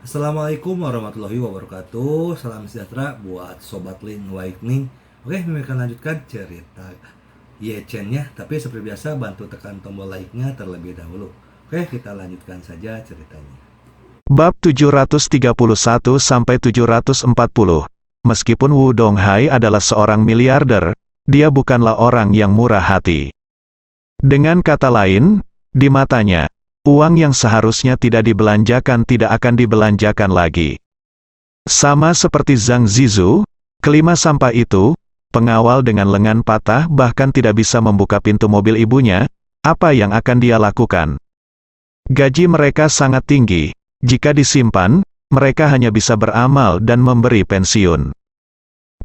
Assalamualaikum warahmatullahi wabarakatuh. Salam sejahtera buat Sobat Lin Awakening. Oke, kami akan lanjutkan cerita Yechen-nya. Tapi seperti biasa bantu tekan tombol like-nya terlebih dahulu. Oke, kita lanjutkan saja ceritanya. Bab 731-740. Meskipun Wu Donghai adalah seorang miliarder, dia bukanlah orang yang murah hati. Dengan kata lain, di matanya, uang yang seharusnya tidak dibelanjakan tidak akan dibelanjakan lagi. Sama seperti Zhang Zizu, kelima sampah itu, pengawal dengan lengan patah bahkan tidak bisa membuka pintu mobil ibunya, apa yang akan dia lakukan? Gaji mereka sangat tinggi. Jika disimpan, mereka hanya bisa beramal dan memberi pensiun.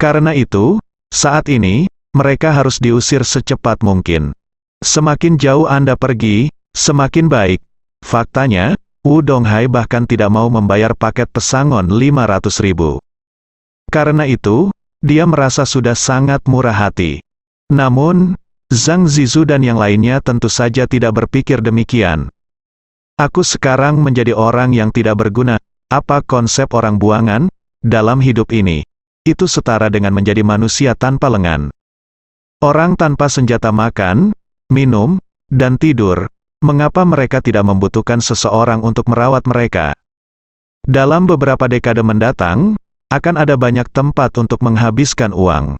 Karena itu, saat ini, mereka harus diusir secepat mungkin. Semakin jauh Anda pergi, semakin baik. Faktanya, Wu Donghai bahkan tidak mau membayar paket pesangon 500.000. Karena itu, dia merasa sudah sangat murah hati. Namun, Zhang Zizu dan yang lainnya tentu saja tidak berpikir demikian. Aku sekarang menjadi orang yang tidak berguna. Apa konsep orang buangan dalam hidup ini? Itu setara dengan menjadi manusia tanpa lengan. Orang tanpa senjata makan, minum, dan tidur. Mengapa mereka tidak membutuhkan seseorang untuk merawat mereka? Dalam beberapa dekade mendatang, akan ada banyak tempat untuk menghabiskan uang.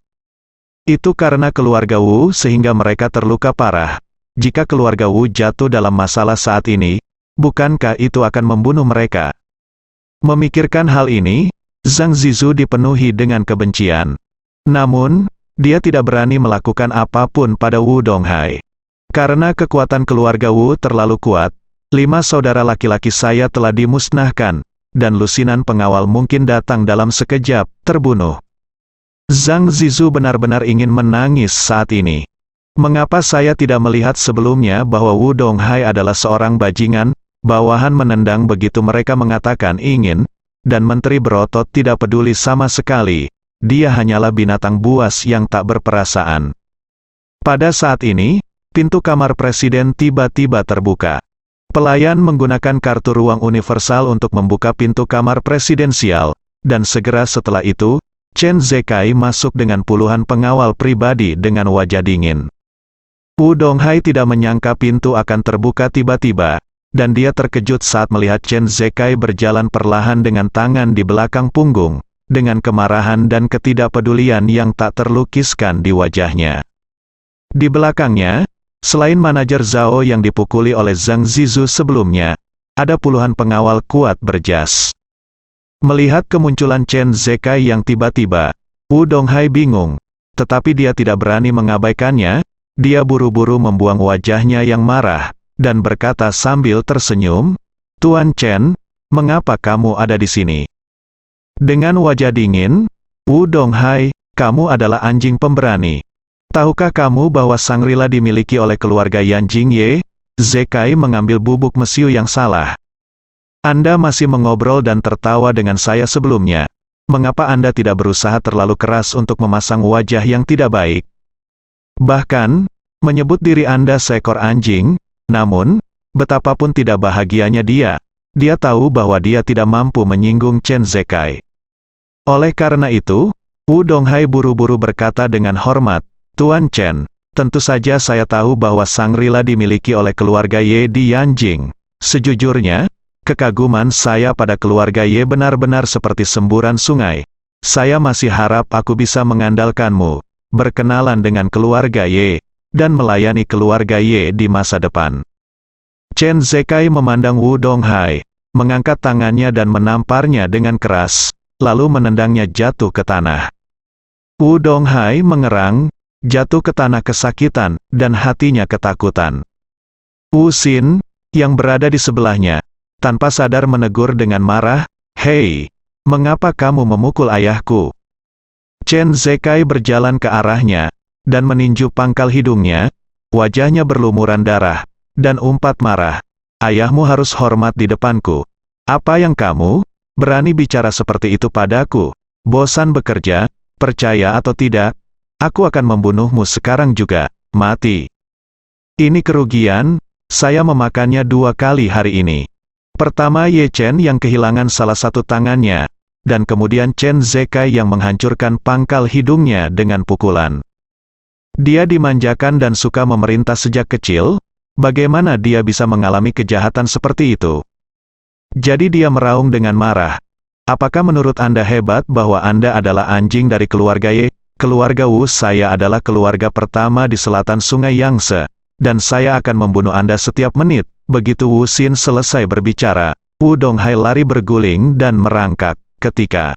Itu karena keluarga Wu sehingga mereka terluka parah. Jika keluarga Wu jatuh dalam masalah saat ini, bukankah itu akan membunuh mereka? Memikirkan hal ini, Zhang Zizu dipenuhi dengan kebencian. Namun, dia tidak berani melakukan apapun pada Wu Donghai. Karena kekuatan keluarga Wu terlalu kuat, 5 saudara laki-laki saya telah dimusnahkan, dan lusinan pengawal mungkin datang dalam sekejap, terbunuh. Zhang Zizu benar-benar ingin menangis saat ini. Mengapa saya tidak melihat sebelumnya bahwa Wu Donghai adalah seorang bajingan? Bawahan menendang begitu mereka mengatakan ingin, dan menteri berotot tidak peduli sama sekali. Dia hanyalah binatang buas yang tak berperasaan. Pada saat ini, pintu kamar presiden tiba-tiba terbuka. Pelayan menggunakan kartu ruang universal untuk membuka pintu kamar presidensial, dan segera setelah itu, Chen Zekai masuk dengan puluhan pengawal pribadi dengan wajah dingin. Wu Donghai tidak menyangka pintu akan terbuka tiba-tiba, dan dia terkejut saat melihat Chen Zekai berjalan perlahan dengan tangan di belakang punggung, dengan kemarahan dan ketidakpedulian yang tak terlukiskan di wajahnya. Di belakangnya, selain manajer Zhao yang dipukuli oleh Zhang Zizu sebelumnya, ada puluhan pengawal kuat berjas. Melihat kemunculan Chen Zekai yang tiba-tiba, Wu Donghai bingung, tetapi dia tidak berani mengabaikannya. Dia buru-buru membuang wajahnya yang marah, dan berkata sambil tersenyum, "Tuan Chen, mengapa kamu ada di sini?" Dengan wajah dingin, "Wu Donghai, kamu adalah anjing pemberani. Tahukah kamu bahwa Shangri-La dimiliki oleh keluarga Yan Jingye?" Zekai mengambil bubuk mesiu yang salah. "Anda masih mengobrol dan tertawa dengan saya sebelumnya. Mengapa Anda tidak berusaha terlalu keras untuk memasang wajah yang tidak baik? Bahkan, menyebut diri Anda seekor anjing, namun, betapapun tidak bahagianya dia tahu bahwa dia tidak mampu menyinggung Chen Zekai. Oleh karena itu, Wu Donghai buru-buru berkata dengan hormat, "Tuan Chen, tentu saja saya tahu bahwa Shangri-La dimiliki oleh keluarga Ye di Yanjing. Sejujurnya, kekaguman saya pada keluarga Ye benar-benar seperti semburan sungai. Saya masih harap aku bisa mengandalkanmu, berkenalan dengan keluarga Ye, dan melayani keluarga Ye di masa depan." Chen Zekai memandang Wu Donghai, mengangkat tangannya dan menamparnya dengan keras, lalu menendangnya jatuh ke tanah. Wu Donghai mengerang, jatuh ke tanah kesakitan, dan hatinya ketakutan. Wu Xin, yang berada di sebelahnya, tanpa sadar menegur dengan marah, "Hei, mengapa kamu memukul ayahku?" Chen Zekai berjalan ke arahnya, dan meninju pangkal hidungnya, wajahnya berlumuran darah, dan umpat marah, "Ayahmu harus hormat di depanku. Apa yang kamu berani bicara seperti itu padaku? Bosan bekerja, percaya atau tidak, aku akan membunuhmu sekarang juga, mati." Ini kerugian, saya memakannya 2 kali hari ini. Pertama Ye Chen yang kehilangan salah satu tangannya, dan kemudian Chen Zekai yang menghancurkan pangkal hidungnya dengan pukulan. Dia dimanjakan dan suka memerintah sejak kecil, bagaimana dia bisa mengalami kejahatan seperti itu? Jadi dia meraung dengan marah. Apakah menurut Anda hebat bahwa Anda adalah anjing dari keluarga Ye? Keluarga Wu, saya adalah keluarga pertama di selatan Sungai Yangtze, dan saya akan membunuh Anda setiap menit. Begitu Wu Xin selesai berbicara, Wu Donghai lari berguling dan merangkak. Ketika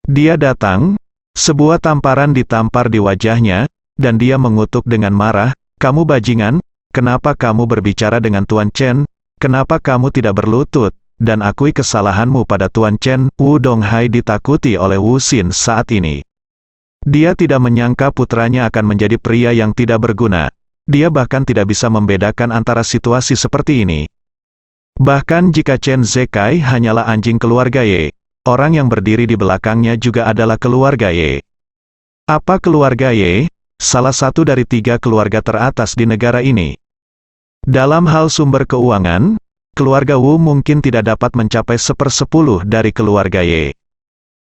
dia datang, sebuah tamparan ditampar di wajahnya, dan dia mengutuk dengan marah, "Kamu bajingan, kenapa kamu berbicara dengan Tuan Chen? Kenapa kamu tidak berlutut, dan akui kesalahanmu pada Tuan Chen?" Wu Donghai ditakuti oleh Wu Xin saat ini. Dia tidak menyangka putranya akan menjadi pria yang tidak berguna. Dia bahkan tidak bisa membedakan antara situasi seperti ini. Bahkan jika Chen Zekai hanyalah anjing keluarga Ye, orang yang berdiri di belakangnya juga adalah keluarga Ye. Apa keluarga Ye? Salah satu dari 3 keluarga teratas di negara ini. Dalam hal sumber keuangan, keluarga Wu mungkin tidak dapat mencapai 1/10 dari keluarga Ye.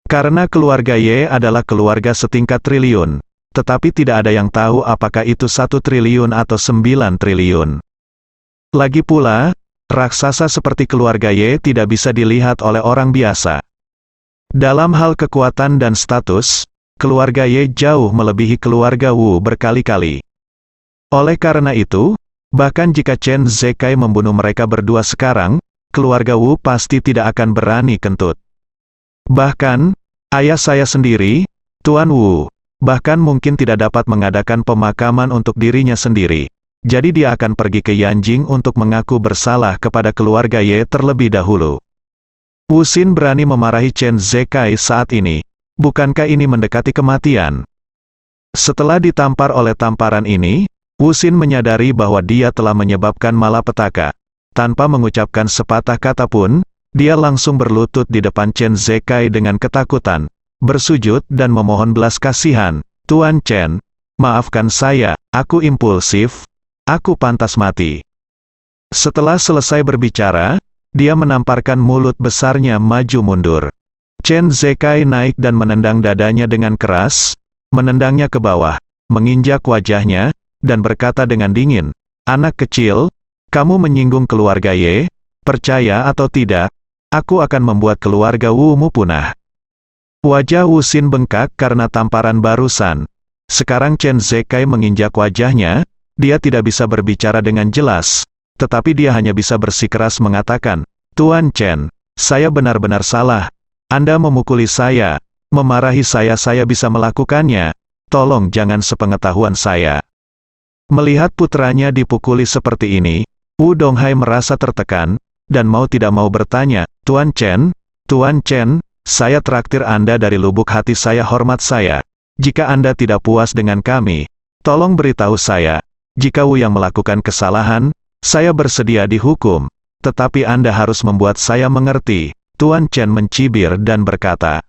Karena keluarga Ye adalah keluarga setingkat triliun. Tetapi tidak ada yang tahu apakah itu 1 triliun atau 9 triliun. Lagi pula, raksasa seperti keluarga Ye tidak bisa dilihat oleh orang biasa. Dalam hal kekuatan dan status, keluarga Ye jauh melebihi keluarga Wu berkali-kali. Oleh karena itu, bahkan jika Chen Zekai membunuh mereka berdua sekarang, keluarga Wu pasti tidak akan berani kentut. Bahkan, ayah saya sendiri, Tuan Wu, bahkan mungkin tidak dapat mengadakan pemakaman untuk dirinya sendiri. Jadi dia akan pergi ke Yanjing untuk mengaku bersalah kepada keluarga Ye terlebih dahulu. Wu Xin berani memarahi Chen Zekai saat ini. Bukankah ini mendekati kematian? Setelah ditampar oleh tamparan ini, Wu Xin menyadari bahwa dia telah menyebabkan malapetaka. Tanpa mengucapkan sepatah kata pun, dia langsung berlutut di depan Chen Zekai dengan ketakutan, bersujud dan memohon belas kasihan. "Tuan Chen, maafkan saya, aku impulsif, aku pantas mati." Setelah selesai berbicara, dia menamparkan mulut besarnya maju mundur. Chen Zekai naik dan menendang dadanya dengan keras, menendangnya ke bawah, menginjak wajahnya, dan berkata dengan dingin, "Anak kecil, kamu menyinggung keluarga Ye, percaya atau tidak, aku akan membuat keluarga Wu-mu punah." Wajah Wu Xin bengkak karena tamparan barusan. Sekarang Chen Zekai menginjak wajahnya, dia tidak bisa berbicara dengan jelas, tetapi dia hanya bisa bersikeras mengatakan, "Tuan Chen, saya benar-benar salah. Anda memukuli saya, memarahi saya bisa melakukannya. Tolong jangan sepengetahuan saya." Melihat putranya dipukuli seperti ini, Wu Donghai merasa tertekan, dan mau tidak mau bertanya, Tuan Chen, saya traktir Anda dari lubuk hati saya, hormat saya. Jika Anda tidak puas dengan kami, tolong beritahu saya. Jika Wu yang melakukan kesalahan, saya bersedia dihukum. Tetapi Anda harus membuat saya mengerti." Tuan Chen mencibir dan berkata,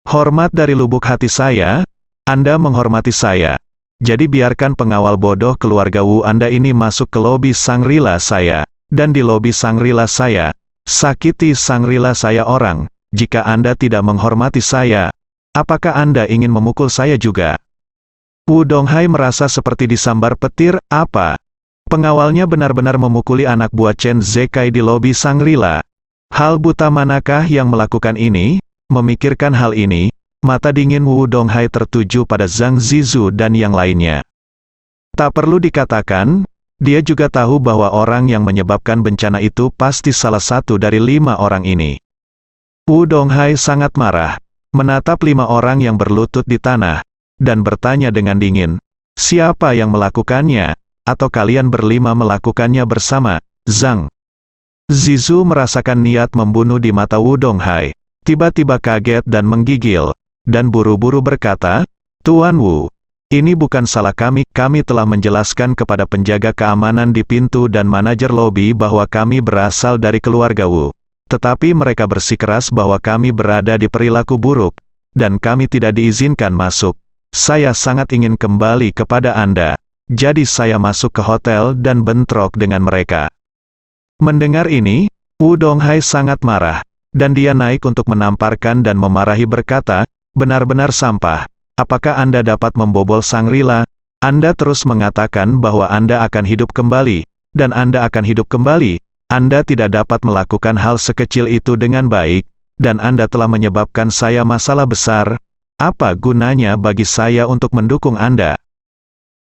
"Hormat dari lubuk hati saya, Anda menghormati saya. Jadi biarkan pengawal bodoh keluarga Wu Anda ini masuk ke lobi Shangri-La saya, dan di lobi Shangri-La saya, sakiti Shangri-La saya orang. Jika Anda tidak menghormati saya, apakah Anda ingin memukul saya juga?" Wu Donghai merasa seperti disambar petir. Apa? Pengawalnya benar-benar memukuli anak buah Chen Zekai di lobi Shangri-La. Hal buta manakah yang melakukan ini? Memikirkan hal ini, mata dingin Wu Donghai tertuju pada Zhang Zizu dan yang lainnya. Tak perlu dikatakan, dia juga tahu bahwa orang yang menyebabkan bencana itu pasti salah satu dari 5 orang ini. Wu Donghai sangat marah, menatap 5 orang yang berlutut di tanah, dan bertanya dengan dingin, "Siapa yang melakukannya? Atau kalian berlima melakukannya bersama?" Zhang Zizu merasakan niat membunuh di mata Wu Donghai, tiba-tiba kaget dan menggigil, dan buru-buru berkata, "Tuan Wu, ini bukan salah kami telah menjelaskan kepada penjaga keamanan di pintu dan manajer lobi bahwa kami berasal dari keluarga Wu. Tetapi mereka bersikeras bahwa kami berada di perilaku buruk, dan kami tidak diizinkan masuk. Saya sangat ingin kembali kepada Anda. Jadi saya masuk ke hotel dan bentrok dengan mereka." Mendengar ini, Wu Donghai sangat marah, dan dia naik untuk menamparkan dan memarahi berkata, benar-benar sampah. Apakah Anda dapat membobol Shangri-La? Anda terus mengatakan bahwa Anda akan hidup kembali, dan Anda akan hidup kembali. Anda tidak dapat melakukan hal sekecil itu dengan baik, dan Anda telah menyebabkan saya masalah besar. Apa gunanya bagi saya untuk mendukung Anda?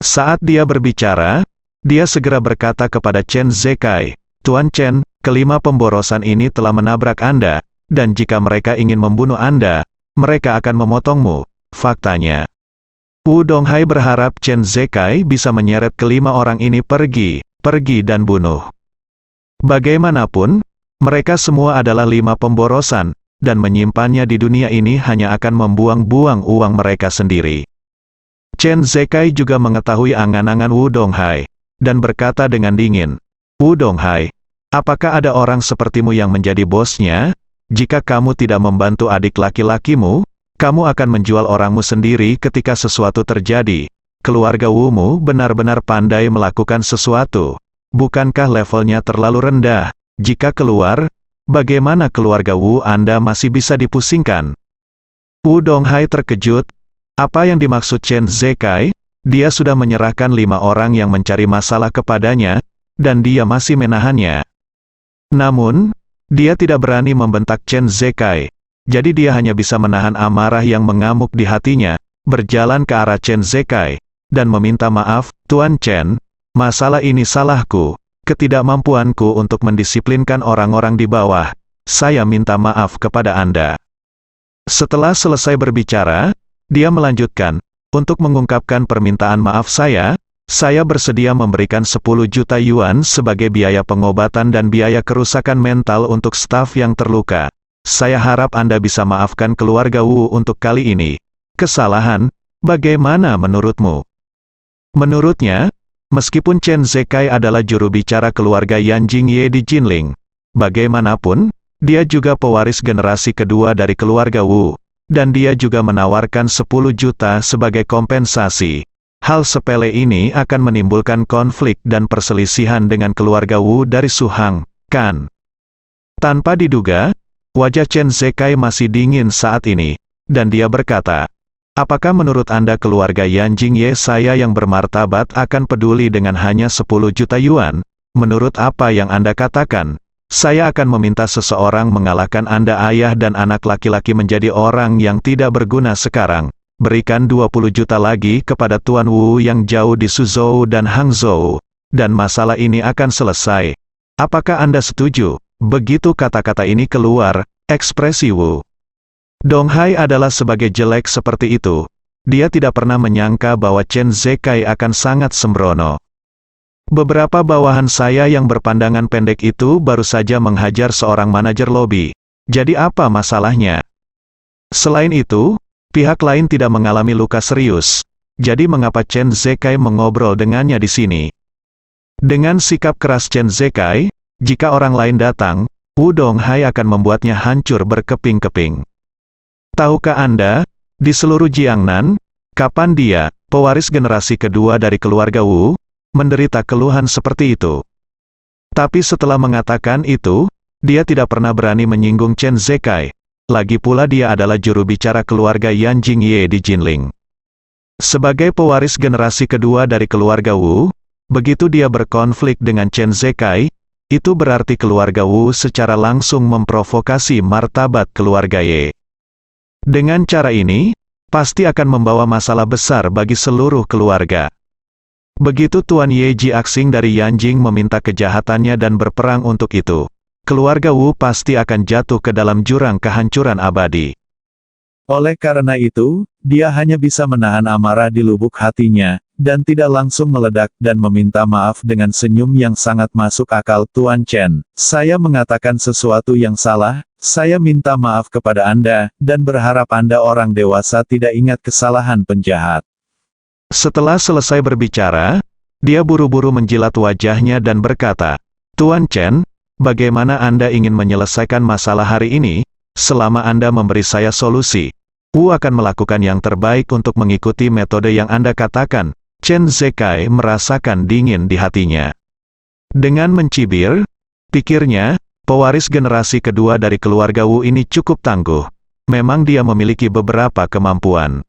Saat dia berbicara, dia segera berkata kepada Chen Zekai, Tuan Chen, kelima pemborosan ini telah menabrak Anda, dan jika mereka ingin membunuh Anda, mereka akan memotongmu. Faktanya, Wu Donghai berharap Chen Zekai bisa menyeret kelima orang ini pergi dan bunuh. Bagaimanapun, mereka semua adalah 5 pemborosan, dan menyimpannya di dunia ini hanya akan membuang-buang uang mereka sendiri. Chen Zekai juga mengetahui angan-angan Wu Donghai, dan berkata dengan dingin, Wu Donghai, apakah ada orang sepertimu yang menjadi bosnya? Jika kamu tidak membantu adik laki-lakimu, kamu akan menjual orangmu sendiri ketika sesuatu terjadi. Keluarga Wu-mu benar-benar pandai melakukan sesuatu. Bukankah levelnya terlalu rendah? Jika keluar, bagaimana keluarga Wu Anda masih bisa dipusingkan? Wu Donghai terkejut. Apa yang dimaksud Chen Zekai? Dia sudah menyerahkan 5 orang yang mencari masalah kepadanya, dan dia masih menahannya. Namun, dia tidak berani membentak Chen Zekai. Jadi dia hanya bisa menahan amarah yang mengamuk di hatinya, berjalan ke arah Chen Zekai, dan meminta maaf, Tuan Chen, masalah ini salahku, ketidakmampuanku untuk mendisiplinkan orang-orang di bawah. Saya minta maaf kepada Anda. Setelah selesai berbicara, dia melanjutkan, untuk mengungkapkan permintaan maaf saya bersedia memberikan 10 juta yuan sebagai biaya pengobatan dan biaya kerusakan mental untuk staf yang terluka. Saya harap Anda bisa maafkan keluarga Wu untuk kali ini. Kesalahan, bagaimana menurutmu? Menurutnya, meskipun Chen Zekai adalah juru bicara keluarga Yan Jingye di Jinling, bagaimanapun, dia juga pewaris generasi kedua dari keluarga Wu, dan dia juga menawarkan 10 juta sebagai kompensasi. Hal sepele ini akan menimbulkan konflik dan perselisihan dengan keluarga Wu dari Suhang, kan? Tanpa diduga, wajah Chen Zekai masih dingin saat ini, dan dia berkata, apakah menurut Anda keluarga Yan Jingye saya yang bermartabat akan peduli dengan hanya 10 juta yuan? Menurut apa yang Anda katakan, saya akan meminta seseorang mengalahkan Anda ayah dan anak laki-laki menjadi orang yang tidak berguna sekarang. Berikan 20 juta lagi kepada Tuan Wu yang jauh di Suzhou dan Hangzhou, dan masalah ini akan selesai. Apakah Anda setuju? Begitu kata-kata ini keluar, ekspresi Wu Donghai adalah sebagai jelek seperti itu. Dia tidak pernah menyangka bahwa Chen Zekai akan sangat sembrono. Beberapa bawahan saya yang berpandangan pendek itu baru saja menghajar seorang manajer lobi. Jadi apa masalahnya? Selain itu, pihak lain tidak mengalami luka serius. Jadi mengapa Chen Zekai mengobrol dengannya di sini? Dengan sikap keras Chen Zekai, jika orang lain datang, Wu Donghai akan membuatnya hancur berkeping-keping. Tahukah Anda, di seluruh Jiangnan, kapan dia, pewaris generasi kedua dari keluarga Wu, menderita keluhan seperti itu? Tapi setelah mengatakan itu, dia tidak pernah berani menyinggung Chen Zekai. Lagi pula dia adalah juru bicara keluarga Yan Jingye di Jinling. Sebagai pewaris generasi kedua dari keluarga Wu, begitu dia berkonflik dengan Chen Zekai, itu berarti keluarga Wu secara langsung memprovokasi martabat keluarga Ye. Dengan cara ini, pasti akan membawa masalah besar bagi seluruh keluarga. Begitu Tuan Ye Jiaxing dari Yanjing meminta kejahatannya dan berperang untuk itu, keluarga Wu pasti akan jatuh ke dalam jurang kehancuran abadi. Oleh karena itu, dia hanya bisa menahan amarah di lubuk hatinya, dan tidak langsung meledak dan meminta maaf dengan senyum yang sangat masuk akal. Tuan Chen, saya mengatakan sesuatu yang salah, saya minta maaf kepada Anda, dan berharap Anda orang dewasa tidak ingat kesalahan penjahat. Setelah selesai berbicara, dia buru-buru menjilat wajahnya dan berkata, Tuan Chen, bagaimana Anda ingin menyelesaikan masalah hari ini? Selama Anda memberi saya solusi, Wu akan melakukan yang terbaik untuk mengikuti metode yang Anda katakan. Chen Zekai merasakan dingin di hatinya. Dengan mencibir, pikirnya, pewaris generasi kedua dari keluarga Wu ini cukup tangguh. Memang dia memiliki beberapa kemampuan.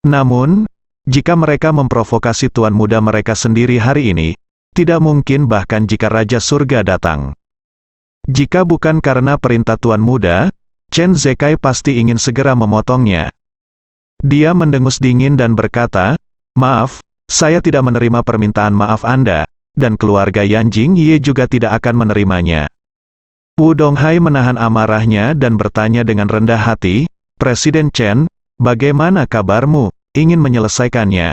Namun, jika mereka memprovokasi tuan muda mereka sendiri hari ini, tidak mungkin bahkan jika Raja Surga datang. Jika bukan karena perintah tuan muda, Chen Zekai pasti ingin segera memotongnya. Dia mendengus dingin dan berkata, "Maaf, saya tidak menerima permintaan maaf Anda, dan keluarga Yan Jingye juga tidak akan menerimanya." Wu Donghai menahan amarahnya dan bertanya dengan rendah hati, "Presiden Chen, bagaimana kabarmu? Ingin menyelesaikannya?"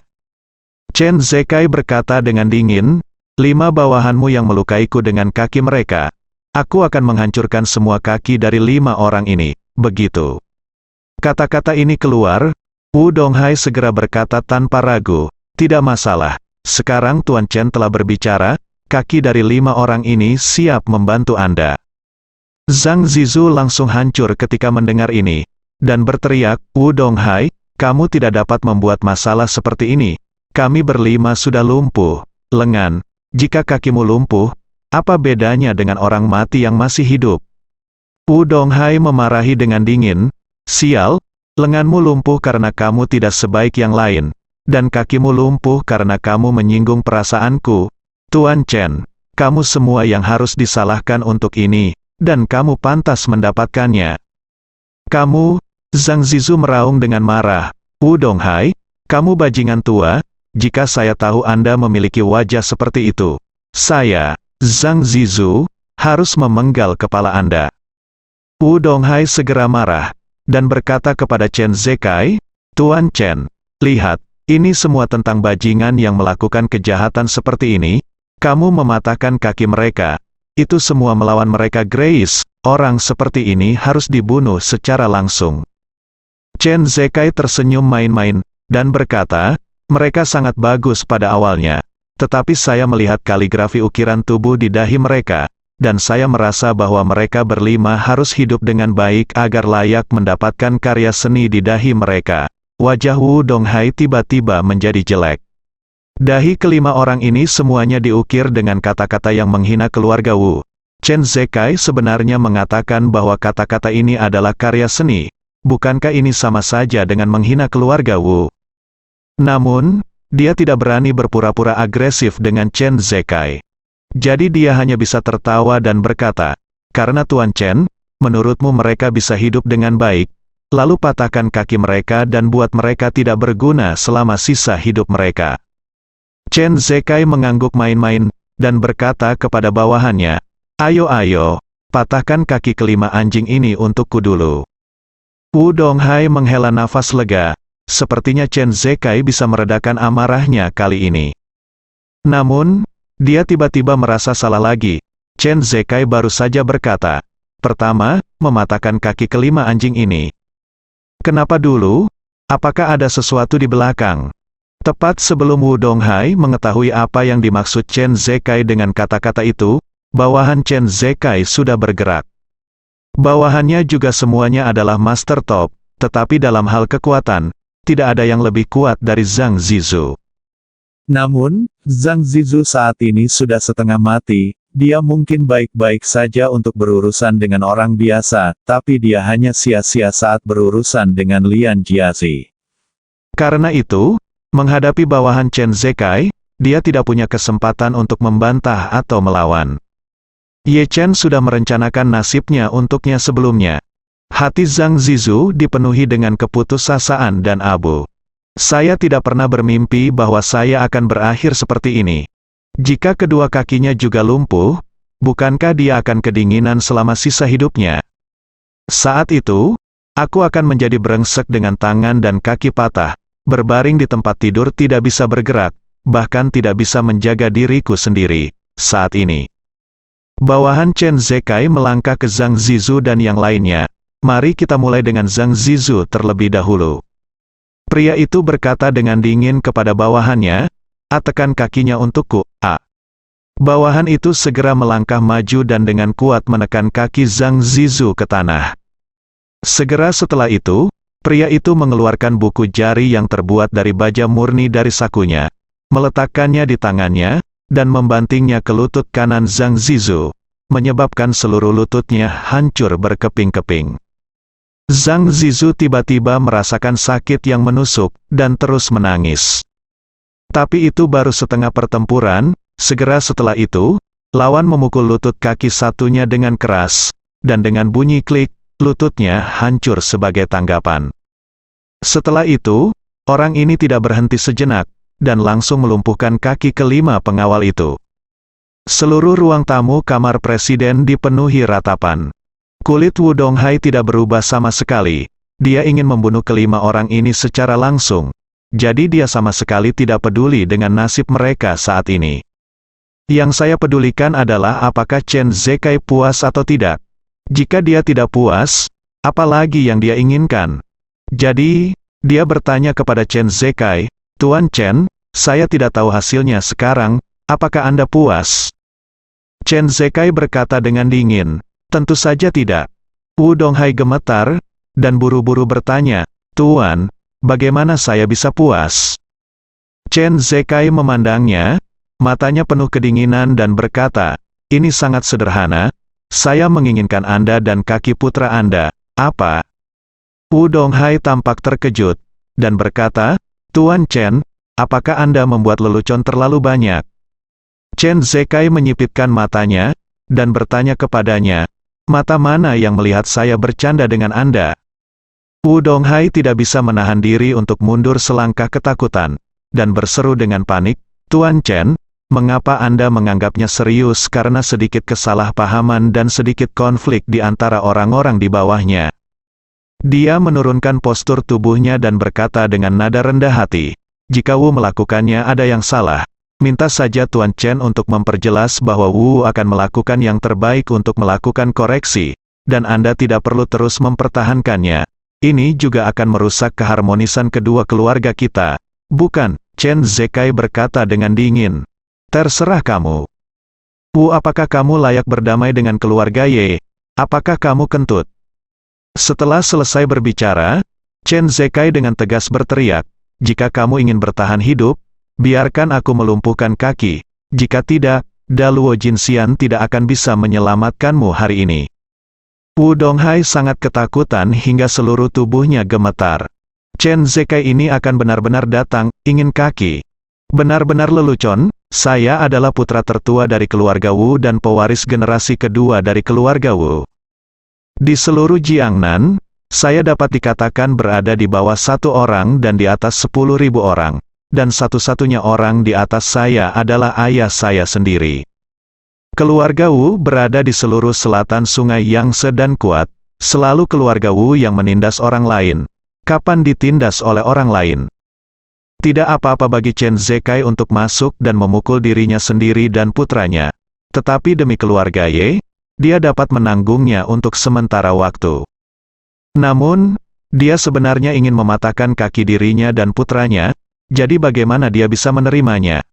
Chen Zekai berkata dengan dingin, 5 bawahanmu yang melukaiku dengan kaki mereka. Aku akan menghancurkan semua kaki dari 5 orang ini." Begitu kata-kata ini keluar, Wu Donghai segera berkata tanpa ragu, "Tidak masalah. Sekarang Tuan Chen telah berbicara, kaki dari 5 orang ini siap membantu Anda." Zhang Zizu langsung hancur ketika mendengar ini, dan berteriak, "Wu Donghai, kamu tidak dapat membuat masalah seperti ini. Kami berlima sudah lumpuh, lengan. Jika kakimu lumpuh, apa bedanya dengan orang mati yang masih hidup?" Wu Donghai memarahi dengan dingin, "Sial, lenganmu lumpuh karena kamu tidak sebaik yang lain, dan kakimu lumpuh karena kamu menyinggung perasaanku. Tuan Chen, kamu semua yang harus disalahkan untuk ini, dan kamu pantas mendapatkannya." "Kamu," Zhang Zizu meraung dengan marah, "Wu Donghai, kamu bajingan tua, jika saya tahu Anda memiliki wajah seperti itu, saya, Zhang Zizu, harus memenggal kepala Anda." Wu Donghai segera marah, dan berkata kepada Chen Zekai, "Tuan Chen, lihat, ini semua tentang bajingan yang melakukan kejahatan seperti ini. Kamu mematahkan kaki mereka. Itu semua melawan mereka Grace, orang seperti ini harus dibunuh secara langsung." Chen Zekai tersenyum main-main, dan berkata, "Mereka sangat bagus pada awalnya, tetapi saya melihat kaligrafi ukiran tubuh di dahi mereka, dan saya merasa bahwa mereka berlima harus hidup dengan baik agar layak mendapatkan karya seni di dahi mereka." Wajah Wu Donghai tiba-tiba menjadi jelek. Dahi kelima orang ini semuanya diukir dengan kata-kata yang menghina keluarga Wu. Chen Zekai sebenarnya mengatakan bahwa kata-kata ini adalah karya seni. Bukankah ini sama saja dengan menghina keluarga Wu? Namun, dia tidak berani berpura-pura agresif dengan Chen Zekai. Jadi dia hanya bisa tertawa dan berkata, "Karena Tuan Chen, menurutmu mereka bisa hidup dengan baik, lalu patahkan kaki mereka dan buat mereka tidak berguna selama sisa hidup mereka." Chen Zekai mengangguk main-main, dan berkata kepada bawahannya, Ayo, patahkan kaki kelima anjing ini untukku dulu." Wu Donghai menghela nafas lega, sepertinya Chen Zekai bisa meredakan amarahnya kali ini. Namun, dia tiba-tiba merasa salah lagi. Chen Zekai baru saja berkata, "Pertama, mematahkan kaki kelima anjing ini. Kenapa dulu? Apakah ada sesuatu di belakang?" Tepat sebelum Wu Donghai mengetahui apa yang dimaksud Chen Zekai dengan kata-kata itu, bawahan Chen Zekai sudah bergerak. Bawahannya juga semuanya adalah master top, tetapi dalam hal kekuatan, tidak ada yang lebih kuat dari Zhang Zizu. Namun, Zhang Zizu saat ini sudah setengah mati. Dia mungkin baik-baik saja untuk berurusan dengan orang biasa, tapi dia hanya sia-sia saat berurusan dengan Lian Jiazi. Karena itu, menghadapi bawahan Chen Zekai, dia tidak punya kesempatan untuk membantah atau melawan. Ye Chen sudah merencanakan nasibnya untuknya sebelumnya. Hati Zhang Zizu dipenuhi dengan keputusasaan dan abu. "Saya tidak pernah bermimpi bahwa saya akan berakhir seperti ini. Jika kedua kakinya juga lumpuh, bukankah dia akan kedinginan selama sisa hidupnya? Saat itu, aku akan menjadi brengsek dengan tangan dan kaki patah, berbaring di tempat tidur tidak bisa bergerak, bahkan tidak bisa menjaga diriku sendiri. Saat ini." Bawahan Chen Zekai melangkah ke Zhang Zizu dan yang lainnya. "Mari kita mulai dengan Zhang Zizu terlebih dahulu." Pria itu berkata dengan dingin kepada bawahannya, "Tekan kakinya untukku, A." Bawahan itu segera melangkah maju dan dengan kuat menekan kaki Zhang Zizu ke tanah. Segera setelah itu, pria itu mengeluarkan buku jari yang terbuat dari baja murni dari sakunya, meletakkannya di tangannya, dan membantingnya ke lutut kanan Zhang Zizu. menyebabkan seluruh lututnya hancur berkeping-keping. Zhang Zizu tiba-tiba merasakan sakit yang menusuk, dan terus menangis. Tapi itu baru setengah pertempuran, segera setelah itu, lawan memukul lutut kaki satunya dengan keras, dan dengan bunyi klik, lututnya hancur sebagai tanggapan. Setelah itu, orang ini tidak berhenti sejenak, dan langsung melumpuhkan kaki kelima pengawal itu. Seluruh ruang tamu kamar presiden dipenuhi ratapan. Kulit Wu Donghai tidak berubah sama sekali. Dia ingin membunuh kelima orang ini secara langsung. Jadi dia sama sekali tidak peduli dengan nasib mereka saat ini. Yang saya pedulikan adalah apakah Chen Zekai puas atau tidak. Jika dia tidak puas, apa lagi yang dia inginkan? Jadi, dia bertanya kepada Chen Zekai, "Tuan Chen, saya tidak tahu hasilnya sekarang, apakah Anda puas?" Chen Zekai berkata dengan dingin, "Tentu saja tidak." Wu Donghai gemetar, dan buru-buru bertanya, "Tuan, bagaimana saya bisa puas?" Chen Zekai memandangnya, matanya penuh kedinginan dan berkata, "Ini sangat sederhana, saya menginginkan Anda dan kaki putra Anda, apa?" Wu Donghai tampak terkejut, dan berkata, "Tuan Chen, apakah Anda membuat lelucon terlalu banyak?" Chen Zekai menyipitkan matanya, dan bertanya kepadanya, "Mata mana yang melihat saya bercanda dengan Anda?" Wu Donghai tidak bisa menahan diri untuk mundur selangkah ketakutan, dan berseru dengan panik, "Tuan Chen, mengapa Anda menganggapnya serius karena sedikit kesalahpahaman dan sedikit konflik di antara orang-orang di bawahnya?" Dia menurunkan postur tubuhnya dan berkata dengan nada rendah hati, "Jika Wu melakukannya ada yang salah, minta saja Tuan Chen untuk memperjelas bahwa Wu akan melakukan yang terbaik untuk melakukan koreksi, dan Anda tidak perlu terus mempertahankannya. Ini juga akan merusak keharmonisan kedua keluarga kita." "Bukan," Chen Zekai berkata dengan dingin. "Terserah kamu. Wu, apakah kamu layak berdamai dengan keluarga Ye? Apakah kamu kentut?" Setelah selesai berbicara, Chen Zekai dengan tegas berteriak, "Jika kamu ingin bertahan hidup, biarkan aku melumpuhkan kaki. Jika tidak, Daluo Jinxian tidak akan bisa menyelamatkanmu hari ini." Wu Donghai sangat ketakutan hingga seluruh tubuhnya gemetar. Chen Zekai ini akan benar-benar datang, ingin kaki. Benar-benar lelucon, saya adalah putra tertua dari keluarga Wu dan pewaris generasi kedua dari keluarga Wu. Di seluruh Jiangnan, saya dapat dikatakan berada di bawah satu orang dan di atas 10.000 orang. Dan satu-satunya orang di atas saya adalah ayah saya sendiri. Keluarga Wu berada di seluruh selatan sungai Yangtze dan kuat, selalu keluarga Wu yang menindas orang lain. Kapan ditindas oleh orang lain? Tidak apa-apa bagi Chen Zekai untuk masuk dan memukul dirinya sendiri dan putranya. Tetapi demi keluarga Ye, dia dapat menanggungnya untuk sementara waktu. Namun, dia sebenarnya ingin mematahkan kaki dirinya dan putranya, jadi bagaimana dia bisa menerimanya?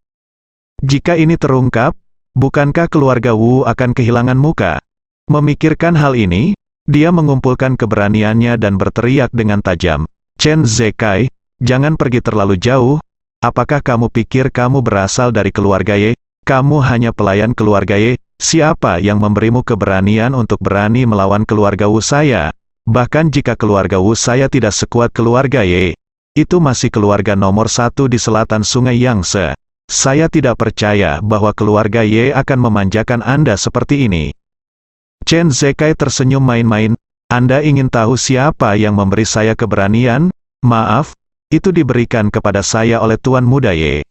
Jika ini terungkap, bukankah keluarga Wu akan kehilangan muka? Memikirkan hal ini, dia mengumpulkan keberaniannya dan berteriak dengan tajam, "Chen Zekai, jangan pergi terlalu jauh. Apakah kamu pikir kamu berasal dari keluarga Ye? Kamu hanya pelayan keluarga Ye. Siapa yang memberimu keberanian untuk berani melawan keluarga Wu saya? Bahkan jika keluarga Wu saya tidak sekuat keluarga Ye, itu masih keluarga nomor 1 di selatan sungai Yangtze. Saya tidak percaya bahwa keluarga Ye akan memanjakan Anda seperti ini." Chen Zekai tersenyum main-main, "Anda ingin tahu siapa yang memberi saya keberanian? Maaf, itu diberikan kepada saya oleh Tuan Muda Ye.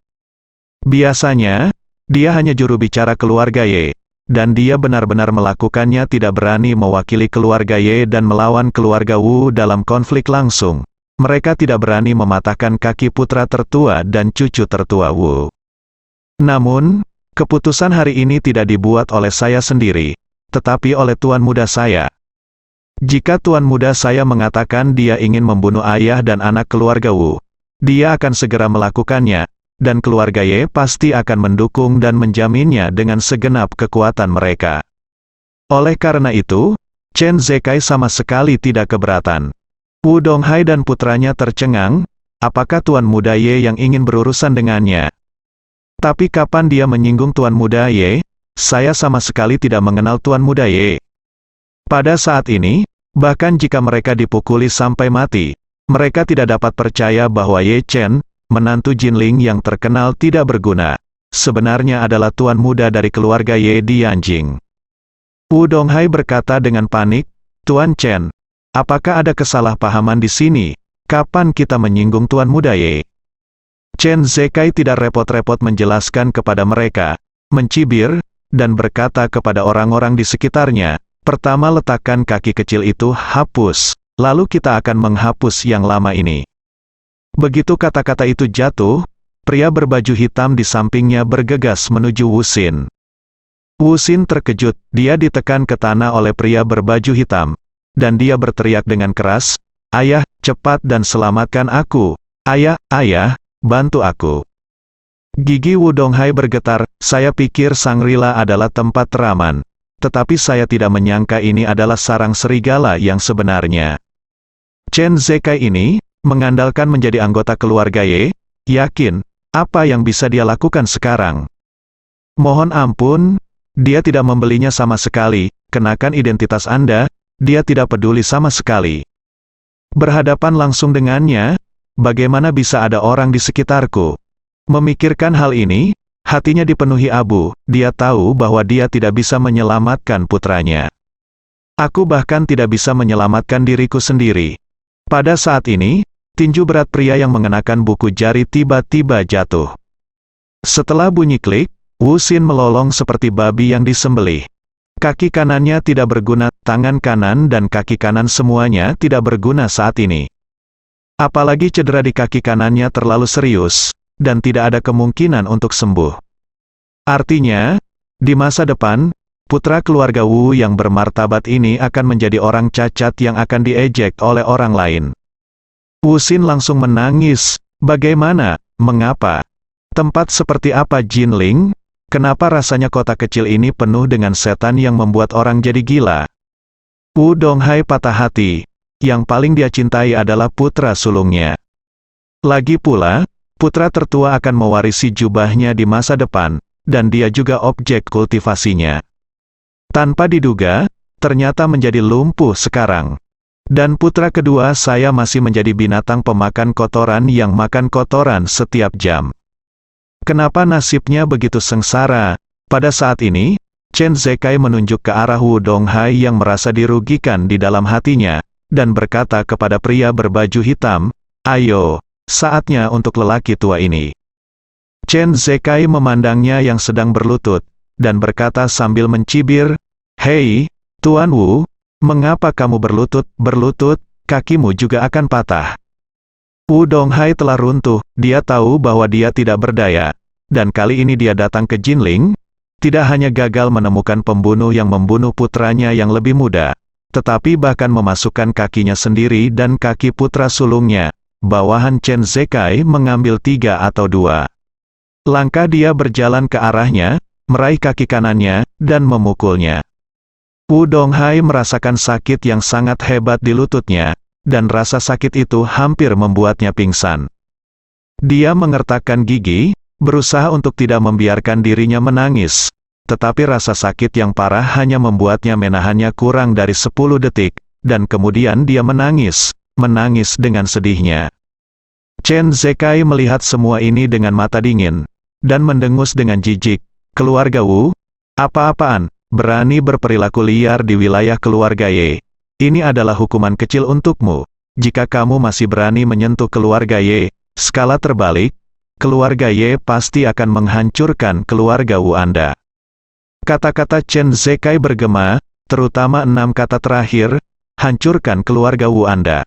Biasanya, dia hanya juru bicara keluarga Ye. Dan dia benar-benar melakukannya, tidak berani mewakili keluarga Ye dan melawan keluarga Wu dalam konflik langsung. Mereka tidak berani mematahkan kaki putra tertua dan cucu tertua Wu. Namun, keputusan hari ini tidak dibuat oleh saya sendiri, tetapi oleh Tuan Muda saya. Jika Tuan Muda saya mengatakan dia ingin membunuh ayah dan anak keluarga Wu, dia akan segera melakukannya. Dan keluarga Ye pasti akan mendukung dan menjaminnya dengan segenap kekuatan mereka. Oleh karena itu, Chen Zekai sama sekali tidak keberatan. Wu Donghai dan putranya tercengang, apakah Tuan Muda Ye yang ingin berurusan dengannya? Tapi kapan dia menyinggung Tuan Muda Ye, saya sama sekali tidak mengenal Tuan Muda Ye. Pada saat ini, bahkan jika mereka dipukuli sampai mati, mereka tidak dapat percaya bahwa Ye Chen, menantu Jinling yang terkenal tidak berguna, sebenarnya adalah Tuan Muda dari keluarga Ye di Yanjing. Wu Donghai berkata dengan panik, Tuan Chen, apakah ada kesalahpahaman di sini? Kapan kita menyinggung Tuan Muda Ye? Chen Zekai tidak repot-repot menjelaskan kepada mereka, mencibir, dan berkata kepada orang-orang di sekitarnya, pertama letakkan kaki kecil itu hapus, lalu kita akan menghapus yang lama ini. Begitu kata-kata itu jatuh, pria berbaju hitam di sampingnya bergegas menuju Wu Xin. Wu Xin terkejut, dia ditekan ke tanah oleh pria berbaju hitam, dan dia berteriak dengan keras, ayah, cepat dan selamatkan aku. Ayah, ayah, bantu aku. Gigi Wu Donghai bergetar, saya pikir Shangri-La adalah tempat teraman. Tetapi saya tidak menyangka ini adalah sarang serigala yang sebenarnya. Chen Zekai ini, mengandalkan menjadi anggota keluarga Ye, yakin, apa yang bisa dia lakukan sekarang? Mohon ampun, dia tidak membelinya sama sekali, kenakan identitas Anda, dia tidak peduli sama sekali. Berhadapan langsung dengannya, bagaimana bisa ada orang di sekitarku? Memikirkan hal ini, hatinya dipenuhi abu, dia tahu bahwa dia tidak bisa menyelamatkan putranya. Aku bahkan tidak bisa menyelamatkan diriku sendiri. Pada saat ini, tinju berat pria yang mengenakan buku jari tiba-tiba jatuh. Setelah bunyi klik, Wu Xin melolong seperti babi yang disembelih. Kaki kanannya tidak berguna, tangan kanan dan kaki kanan semuanya tidak berguna saat ini. Apalagi cedera di kaki kanannya terlalu serius, dan tidak ada kemungkinan untuk sembuh. Artinya, di masa depan, putra keluarga Wu yang bermartabat ini akan menjadi orang cacat yang akan diejek oleh orang lain. Wu Xin langsung menangis, bagaimana, mengapa? Tempat seperti apa Jinling? Kenapa rasanya kota kecil ini penuh dengan setan yang membuat orang jadi gila? Wu Donghai patah hati. Yang paling dia cintai adalah putra sulungnya. Lagi pula, putra tertua akan mewarisi jubahnya di masa depan, dan dia juga objek kultivasinya. Tanpa diduga, ternyata menjadi lumpuh sekarang. Dan putra kedua saya masih menjadi binatang pemakan kotoran yang makan kotoran setiap jam. Kenapa nasibnya begitu sengsara? Pada saat ini, Chen Zekai menunjuk ke arah Wu Donghai yang merasa dirugikan di dalam hatinya, dan berkata kepada pria berbaju hitam, ayo, saatnya untuk lelaki tua ini. Chen Zekai memandangnya yang sedang berlutut, dan berkata sambil mencibir, hei, Tuan Wu, mengapa kamu berlutut, kakimu juga akan patah. Wu Donghai telah runtuh, dia tahu bahwa dia tidak berdaya. Dan kali ini dia datang ke Jinling, tidak hanya gagal menemukan pembunuh yang membunuh putranya yang lebih muda, tetapi bahkan memasukkan kakinya sendiri dan kaki putra sulungnya. Bawahan Chen Zekai mengambil 3 atau 2 langkah dia berjalan ke arahnya, meraih kaki kanannya, dan memukulnya. Wu Donghai merasakan sakit yang sangat hebat di lututnya, dan rasa sakit itu hampir membuatnya pingsan. Dia mengertakkan gigi, berusaha untuk tidak membiarkan dirinya menangis, tetapi rasa sakit yang parah hanya membuatnya menahannya kurang dari 10 detik, dan kemudian dia menangis dengan sedihnya. Chen Zekai melihat semua ini dengan mata dingin, dan mendengus dengan jijik, keluarga Wu, apa-apaan, berani berperilaku liar di wilayah keluarga Ye. Ini adalah hukuman kecil untukmu. Jika kamu masih berani menyentuh keluarga Ye, skala terbalik, keluarga Ye pasti akan menghancurkan keluarga Wu Anda. Kata-kata Chen Zekai bergema, terutama 6 kata terakhir, hancurkan keluarga Wu Anda.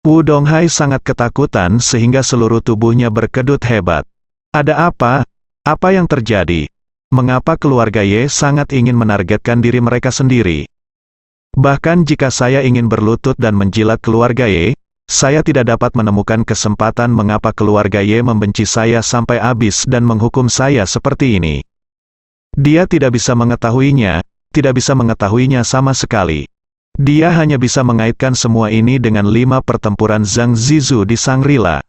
Wu Donghai sangat ketakutan sehingga seluruh tubuhnya berkedut hebat. Ada apa? Apa yang terjadi? Mengapa keluarga Ye sangat ingin menargetkan diri mereka sendiri? Bahkan jika saya ingin berlutut dan menjilat keluarga Ye, saya tidak dapat menemukan kesempatan mengapa keluarga Ye membenci saya sampai habis dan menghukum saya seperti ini. Dia tidak bisa mengetahuinya sama sekali. Dia hanya bisa mengaitkan semua ini dengan 5 pertempuran Zhang Zizu di Shangri-La.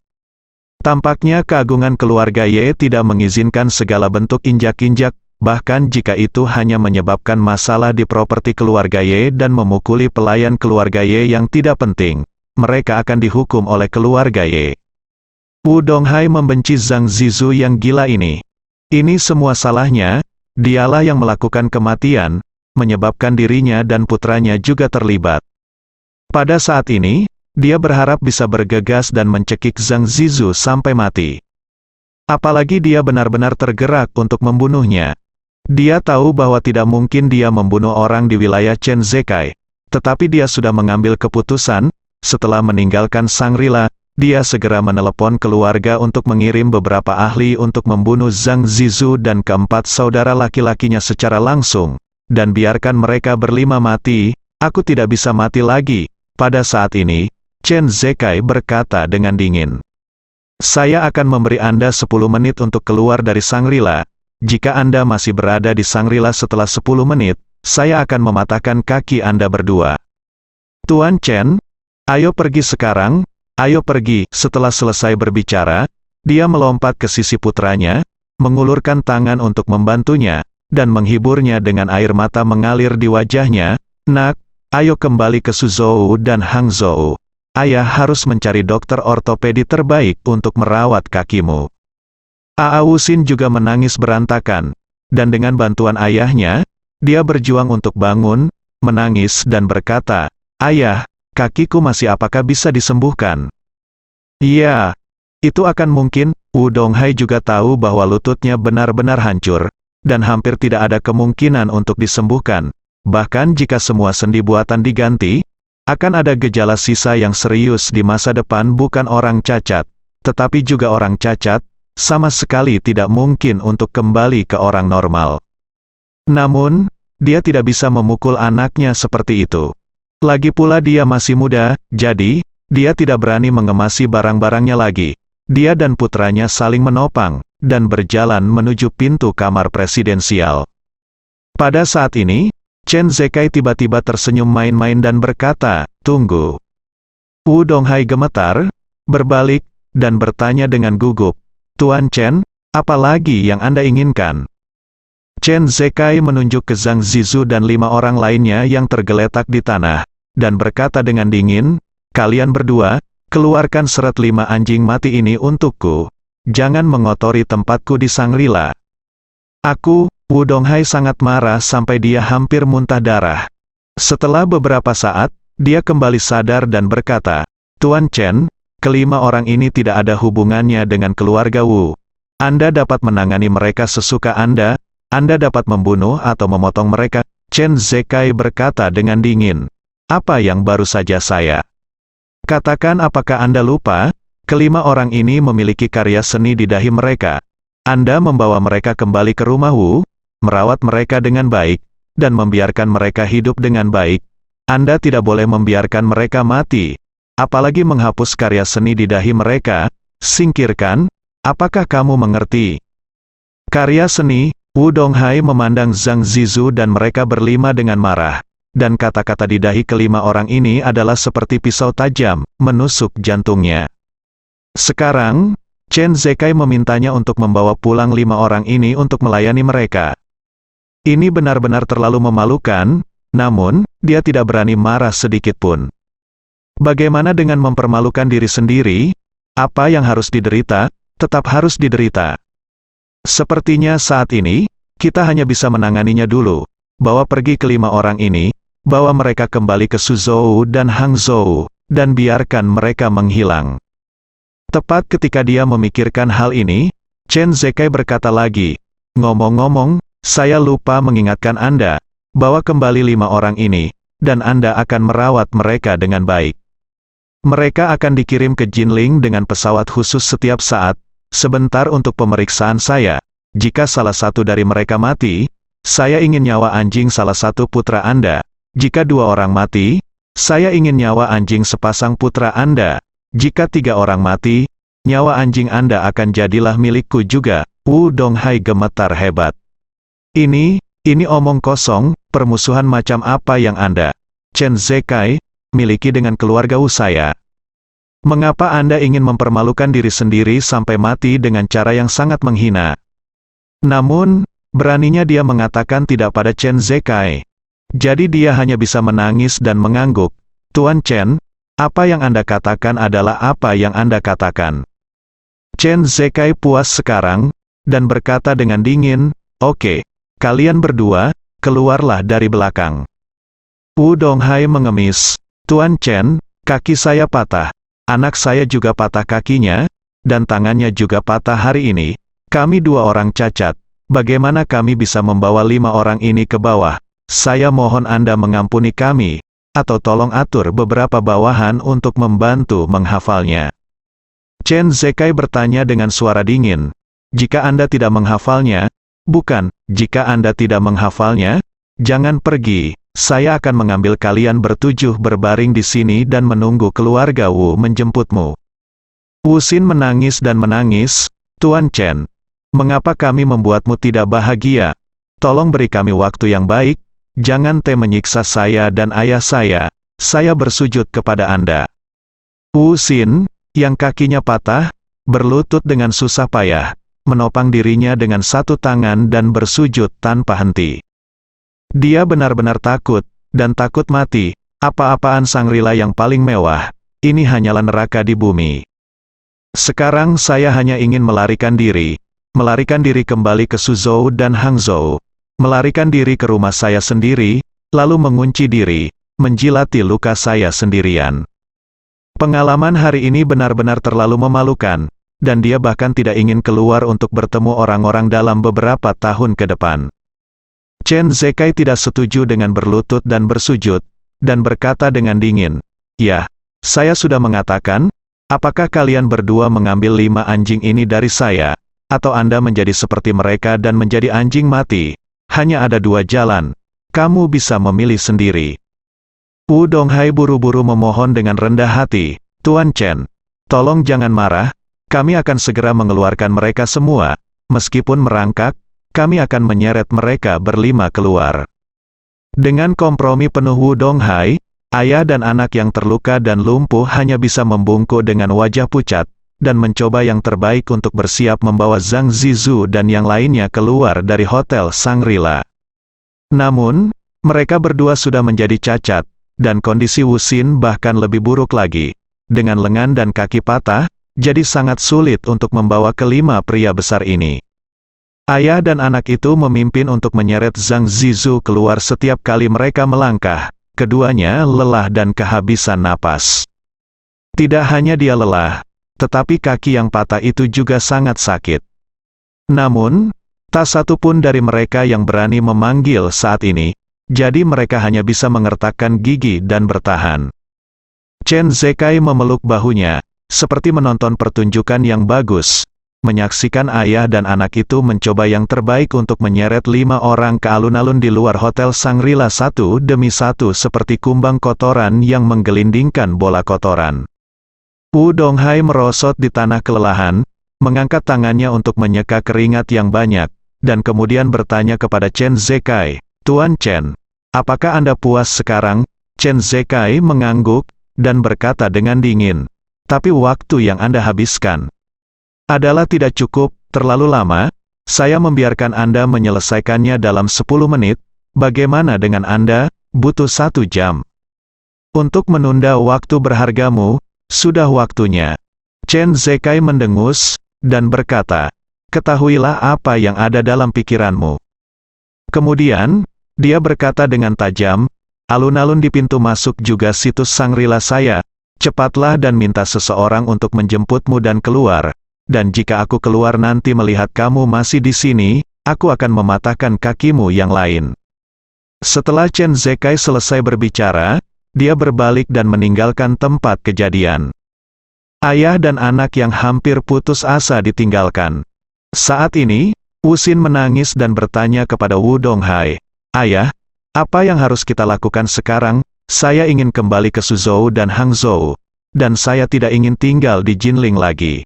Tampaknya keagungan keluarga Ye tidak mengizinkan segala bentuk injak-injak, bahkan jika itu hanya menyebabkan masalah di properti keluarga Ye dan memukuli pelayan keluarga Ye yang tidak penting, mereka akan dihukum oleh keluarga Ye. Wu Donghai membenci Zhang Zizu yang gila ini. Ini semua salahnya, dialah yang melakukan kematian, menyebabkan dirinya dan putranya juga terlibat. Pada saat ini, dia berharap bisa bergegas dan mencekik Zhang Zizu sampai mati. Apalagi dia benar-benar tergerak untuk membunuhnya. Dia tahu bahwa tidak mungkin dia membunuh orang di wilayah Chen Zekai, tetapi dia sudah mengambil keputusan. Setelah meninggalkan Shangri-La, dia segera menelepon keluarga untuk mengirim beberapa ahli untuk membunuh Zhang Zizu dan keempat saudara laki-lakinya secara langsung, dan biarkan mereka berlima mati. Aku tidak bisa mati lagi. Pada saat ini, Chen Zekai berkata dengan dingin. Saya akan memberi Anda 10 menit untuk keluar dari Shangri-La. Jika Anda masih berada di Shangri-La setelah 10 menit, saya akan mematahkan kaki Anda berdua. Tuan Chen, ayo pergi sekarang, ayo pergi. Setelah selesai berbicara, dia melompat ke sisi putranya, mengulurkan tangan untuk membantunya, dan menghiburnya dengan air mata mengalir di wajahnya. Nak, ayo kembali ke Suzhou dan Hangzhou. Ayah harus mencari dokter ortopedi terbaik untuk merawat kakimu. Wuxin juga menangis berantakan, dan dengan bantuan ayahnya, dia berjuang untuk bangun, menangis dan berkata, Ayah, kakiku masih apakah bisa disembuhkan? Iya, itu akan mungkin. Wu Donghai juga tahu bahwa lututnya benar-benar hancur, dan hampir tidak ada kemungkinan untuk disembuhkan. Bahkan jika semua sendi buatan diganti, akan ada gejala sisa yang serius di masa depan. Bukan orang cacat, tetapi juga orang cacat, sama sekali tidak mungkin untuk kembali ke orang normal. Namun, dia tidak bisa memukul anaknya seperti itu. Lagi pula dia masih muda, jadi, dia tidak berani mengemasi barang-barangnya lagi. Dia dan putranya saling menopang, dan berjalan menuju pintu kamar presidensial. Pada saat ini, Chen Zekai tiba-tiba tersenyum main-main dan berkata, tunggu. Wu Donghai gemetar, berbalik, dan bertanya dengan gugup, Tuan Chen, apa lagi yang Anda inginkan? Chen Zekai menunjuk ke Zhang Zizu dan 5 orang lainnya yang tergeletak di tanah, dan berkata dengan dingin, kalian berdua, keluarkan seret 5 anjing mati ini untukku. Jangan mengotori tempatku di Shangri-La. Wu Donghai sangat marah sampai dia hampir muntah darah. Setelah beberapa saat, dia kembali sadar dan berkata, Tuan Chen, kelima orang ini tidak ada hubungannya dengan keluarga Wu. Anda dapat menangani mereka sesuka Anda dapat membunuh atau memotong mereka. Chen Zekai berkata dengan dingin, apa yang baru saja saya katakan? Apakah Anda lupa? Kelima orang ini memiliki karya seni di dahi mereka. Anda membawa mereka kembali ke rumah Wu, merawat mereka dengan baik, dan membiarkan mereka hidup dengan baik. Anda tidak boleh membiarkan mereka mati, apalagi menghapus karya seni di dahi mereka. Singkirkan, apakah kamu mengerti? Karya seni. Wu Donghai memandang Zhang Zizu dan mereka berlima dengan marah, dan kata-kata di dahi kelima orang ini adalah seperti pisau tajam, menusuk jantungnya. Sekarang, Chen Zekai memintanya untuk membawa pulang 5 orang ini untuk melayani mereka. Ini benar-benar terlalu memalukan, namun, dia tidak berani marah sedikit pun. Bagaimana dengan mempermalukan diri sendiri? Apa yang harus diderita, tetap harus diderita. Sepertinya saat ini, kita hanya bisa menanganinya dulu. Bawa pergi kelima orang ini, bawa mereka kembali ke Suzhou dan Hangzhou, dan biarkan mereka menghilang. Tepat ketika dia memikirkan hal ini, Chen Zekai berkata lagi, ngomong-ngomong, saya lupa mengingatkan Anda, bawa kembali 5 orang ini, dan Anda akan merawat mereka dengan baik. Mereka akan dikirim ke Jinling dengan pesawat khusus setiap saat, sebentar untuk pemeriksaan saya. Jika salah satu dari mereka mati, saya ingin nyawa anjing salah satu putra Anda. Jika 2 orang mati, saya ingin nyawa anjing sepasang putra Anda. Jika 3 orang mati, nyawa anjing Anda akan jadilah milikku juga. Wu Donghai gemetar hebat. Ini omong kosong. Permusuhan macam apa yang Anda, Chen Zekai, miliki dengan keluarga Wu saya? Mengapa Anda ingin mempermalukan diri sendiri sampai mati dengan cara yang sangat menghina? Namun, Beraninya dia mengatakan tidak pada Chen Zekai. Jadi dia hanya bisa menangis dan mengangguk. Tuan Chen, apa yang Anda katakan adalah apa yang Anda katakan. Chen Zekai puas sekarang, dan berkata dengan dingin, "Oke, kalian berdua, keluarlah dari belakang." Wu Donghai mengemis, "Tuan Chen, kaki saya patah, anak saya juga patah kakinya, dan tangannya juga patah hari ini. Kami 2 orang cacat, bagaimana kami bisa membawa 5 orang ini ke bawah? Saya mohon Anda mengampuni kami, atau tolong atur beberapa bawahan untuk membantu menghafalnya." Chen Zekai bertanya dengan suara dingin, "Jika Anda tidak menghafalnya, jika Anda tidak menghafalnya, jangan pergi, saya akan mengambil kalian bertujuh berbaring di sini dan menunggu keluarga Wu menjemputmu." Wu Xin menangis dan menangis, "Tuan Chen, mengapa kami membuatmu tidak bahagia? Tolong beri kami waktu yang baik, jangan menyiksa saya dan ayah saya bersujud kepada Anda." Wu Xin, yang kakinya patah, berlutut dengan susah payah, menopang dirinya dengan satu tangan dan bersujud tanpa henti. Dia benar-benar takut, dan takut mati. Apa-apaan Sangrila yang paling mewah, ini hanyalah neraka di bumi. Sekarang saya hanya ingin melarikan diri kembali ke Suzhou dan Hangzhou, melarikan diri ke rumah saya sendiri, lalu mengunci diri, menjilati luka saya sendirian. Pengalaman hari ini benar-benar terlalu memalukan, dan dia bahkan tidak ingin keluar untuk bertemu orang-orang dalam beberapa tahun ke depan. Chen Zekai tidak setuju dengan berlutut dan bersujud, dan berkata dengan dingin, "Ya, saya sudah mengatakan, apakah kalian berdua mengambil 5 anjing ini dari saya, atau Anda menjadi seperti mereka dan menjadi anjing mati? Hanya ada 2 jalan, kamu bisa memilih sendiri." Wu Donghai buru-buru memohon dengan rendah hati, "Tuan Chen, tolong jangan marah, kami akan segera mengeluarkan mereka semua, meskipun merangkak, kami akan menyeret mereka berlima keluar." Dengan kompromi penuh Wu Donghai, ayah dan anak yang terluka dan lumpuh hanya bisa membungkuk dengan wajah pucat, dan mencoba yang terbaik untuk bersiap membawa Zhang Zizu dan yang lainnya keluar dari Hotel Sangrila. Namun, mereka berdua sudah menjadi cacat, dan kondisi Wu Xin bahkan lebih buruk lagi. Dengan lengan dan kaki patah, jadi sangat sulit untuk membawa kelima pria besar ini. Ayah dan anak itu memimpin untuk menyeret Zhang Zizu keluar setiap kali mereka melangkah. Keduanya lelah dan kehabisan napas. Tidak hanya dia lelah, tetapi kaki yang patah itu juga sangat sakit. Namun, tak satu pun dari mereka yang berani memanggil saat ini, jadi mereka hanya bisa mengertakkan gigi dan bertahan. Chen Zekai memeluk bahunya, seperti menonton pertunjukan yang bagus, menyaksikan ayah dan anak itu mencoba yang terbaik untuk menyeret 5 orang ke alun-alun di luar Hotel Sangrila satu demi satu seperti kumbang kotoran yang menggelindingkan bola kotoran. Wu Donghai merosot di tanah kelelahan, mengangkat tangannya untuk menyeka keringat yang banyak, dan kemudian bertanya kepada Chen Zekai, "Tuan Chen, apakah Anda puas sekarang?" Chen Zekai mengangguk, dan berkata dengan dingin, "Tapi waktu yang Anda habiskan adalah tidak cukup, terlalu lama. Saya membiarkan Anda menyelesaikannya dalam 10 menit, bagaimana dengan Anda, butuh 1 jam. Untuk menunda waktu berhargamu, sudah waktunya." Chen Zekai mendengus, dan berkata, "Ketahuilah apa yang ada dalam pikiranmu." Kemudian, dia berkata dengan tajam, "Alun-alun di pintu masuk juga situs Sangrila saya, cepatlah dan minta seseorang untuk menjemputmu dan keluar, dan jika aku keluar nanti melihat kamu masih di sini, aku akan mematahkan kakimu yang lain." Setelah Chen Zekai selesai berbicara, dia berbalik dan meninggalkan tempat kejadian. Ayah dan anak yang hampir putus asa ditinggalkan. Saat ini, Wu Xin menangis dan bertanya kepada Wu Donghai, "Ayah, apa yang harus kita lakukan sekarang? Saya ingin kembali ke Suzhou dan Hangzhou, dan saya tidak ingin tinggal di Jinling lagi."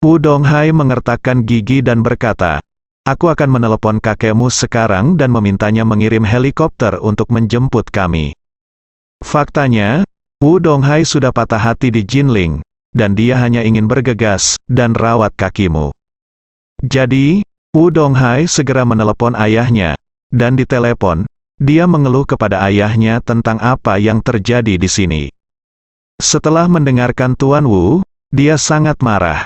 Wu Donghai mengertakkan gigi dan berkata, "Aku akan menelepon kakekmu sekarang dan memintanya mengirim helikopter untuk menjemput kami." Faktanya, Wu Donghai sudah patah hati di Jinling, dan dia hanya ingin bergegas dan rawat kakimu. Jadi, Wu Donghai segera menelepon ayahnya, dan di telepon, dia mengeluh kepada ayahnya tentang apa yang terjadi di sini. Setelah mendengarkan Tuan Wu, dia sangat marah.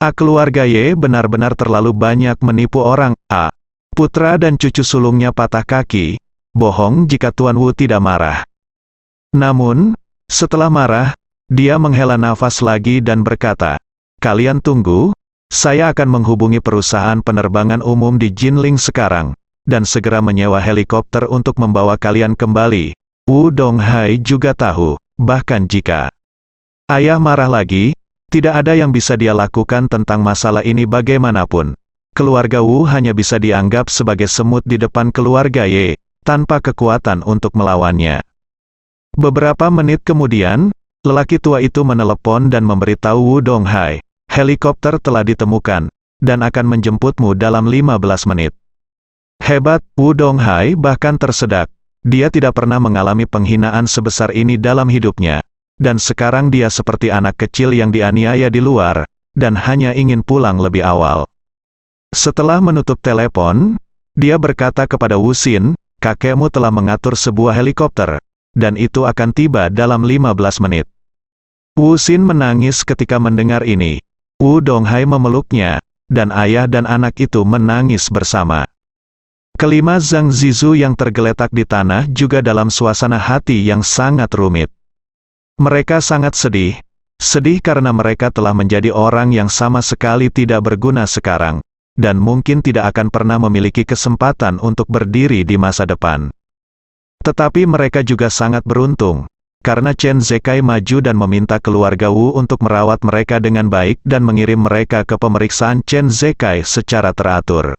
Keluarga Ye benar-benar terlalu banyak menipu orang. Putra dan cucu sulungnya patah kaki. Bohong jika Tuan Wu tidak marah. Namun, setelah marah, dia menghela nafas lagi dan berkata, "Kalian tunggu, saya akan menghubungi perusahaan penerbangan umum di Jinling sekarang, dan segera menyewa helikopter untuk membawa kalian kembali." Wu Donghai juga tahu, bahkan jika ayah marah lagi, tidak ada yang bisa dia lakukan tentang masalah ini bagaimanapun. Keluarga Wu hanya bisa dianggap sebagai semut di depan keluarga Ye, tanpa kekuatan untuk melawannya. Beberapa menit kemudian, lelaki tua itu menelepon dan memberitahu Wu Donghai, helikopter telah ditemukan, dan akan menjemputmu dalam 15 menit. Hebat, Wu Donghai bahkan tersedak. Dia tidak pernah mengalami penghinaan sebesar ini dalam hidupnya. Dan sekarang dia seperti anak kecil yang dianiaya di luar, dan hanya ingin pulang lebih awal. Setelah menutup telepon, dia berkata kepada Wu Xin, "Kakekmu telah mengatur sebuah helikopter, dan itu akan tiba dalam 15 menit. Wu Xin menangis ketika mendengar ini. Wu Donghai memeluknya, dan ayah dan anak itu menangis bersama. Kelima Zhang Zizu yang tergeletak di tanah juga dalam suasana hati yang sangat rumit. Mereka sangat sedih. Sedih karena mereka telah menjadi orang yang sama sekali tidak berguna sekarang, dan mungkin tidak akan pernah memiliki kesempatan untuk berdiri di masa depan. Tetapi mereka juga sangat beruntung, karena Chen Zekai maju dan meminta keluarga Wu untuk merawat mereka dengan baik dan mengirim mereka ke pemeriksaan Chen Zekai secara teratur.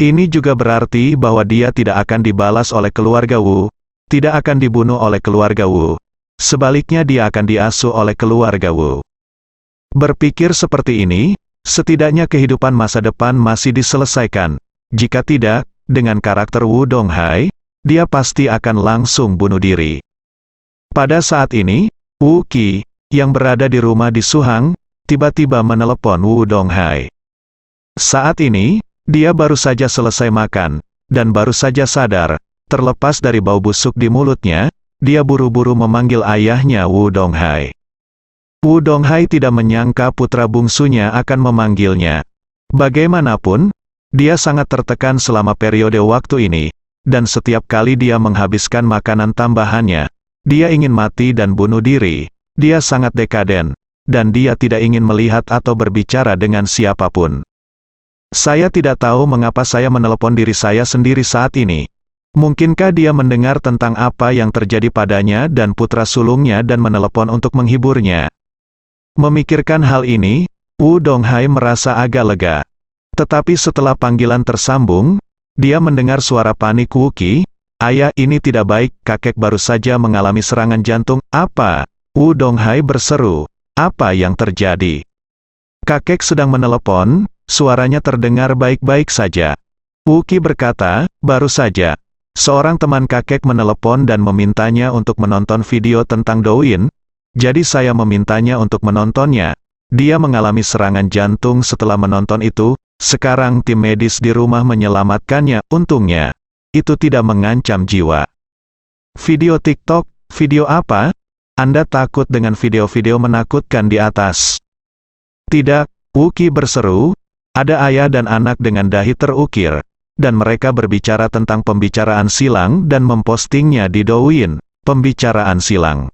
Ini juga berarti bahwa dia tidak akan dibalas oleh keluarga Wu, tidak akan dibunuh oleh keluarga Wu. Sebaliknya dia akan diasuh oleh keluarga Wu. Berpikir seperti ini, setidaknya kehidupan masa depan masih diselesaikan. Jika tidak, dengan karakter Wu Donghai, dia pasti akan langsung bunuh diri. Pada saat ini, Wu Qi, yang berada di rumah di Suhang, tiba-tiba menelepon Wu Donghai. Saat ini, dia baru saja selesai makan, dan baru saja sadar, terlepas dari bau busuk di mulutnya, dia buru-buru memanggil ayahnya Wu Donghai. Wu Donghai tidak menyangka putra bungsunya akan memanggilnya. Bagaimanapun, dia sangat tertekan selama periode waktu ini, dan setiap kali dia menghabiskan makanan tambahannya, dia ingin mati dan bunuh diri. Dia sangat dekaden, dan dia tidak ingin melihat atau berbicara dengan siapapun. Saya tidak tahu mengapa saya menelepon diri saya sendiri saat ini. Mungkinkah dia mendengar tentang apa yang terjadi padanya dan putra sulungnya dan menelepon untuk menghiburnya? Memikirkan hal ini, Wu Donghai merasa agak lega. Tetapi setelah panggilan tersambung, dia mendengar suara panik Wu Qi. "Ayah, ini tidak baik, kakek baru saja mengalami serangan jantung." "Apa?" Wu Donghai berseru. "Apa yang terjadi?" "Kakek sedang menelepon, suaranya terdengar baik-baik saja." Wu Qi berkata, "Baru saja. Seorang teman kakek menelepon dan memintanya untuk menonton video tentang Douyin, jadi saya memintanya untuk menontonnya. Dia mengalami serangan jantung setelah menonton itu, sekarang tim medis di rumah menyelamatkannya, untungnya. Itu tidak mengancam jiwa." "Video TikTok? Video apa? Anda takut dengan video-video menakutkan di atas?" "Tidak," Wu Qi berseru, "ada ayah dan anak dengan dahi terukir. Dan mereka berbicara tentang pembicaraan silang dan mempostingnya di Douyin, pembicaraan silang."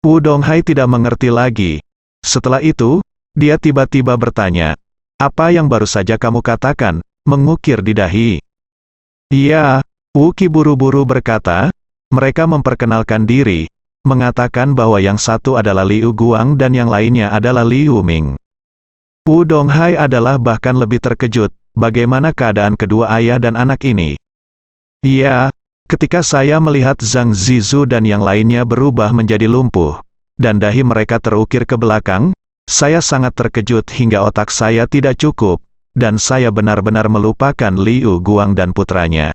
Wu Donghai tidak mengerti lagi. Setelah itu, dia tiba-tiba bertanya, "Apa yang baru saja kamu katakan?" "Mengukir di dahi." "Iya," Wu Qi buru-buru berkata, "mereka memperkenalkan diri, mengatakan bahwa yang satu adalah Liu Guang dan yang lainnya adalah Liu Ming." Wu Donghai adalah bahkan lebih terkejut. Bagaimana keadaan kedua ayah dan anak ini? "Iya, ketika saya melihat Zhang Zizu dan yang lainnya berubah menjadi lumpuh, dan dahi mereka terukir ke belakang, saya sangat terkejut hingga otak saya tidak cukup, dan saya benar-benar melupakan Liu Guang dan putranya.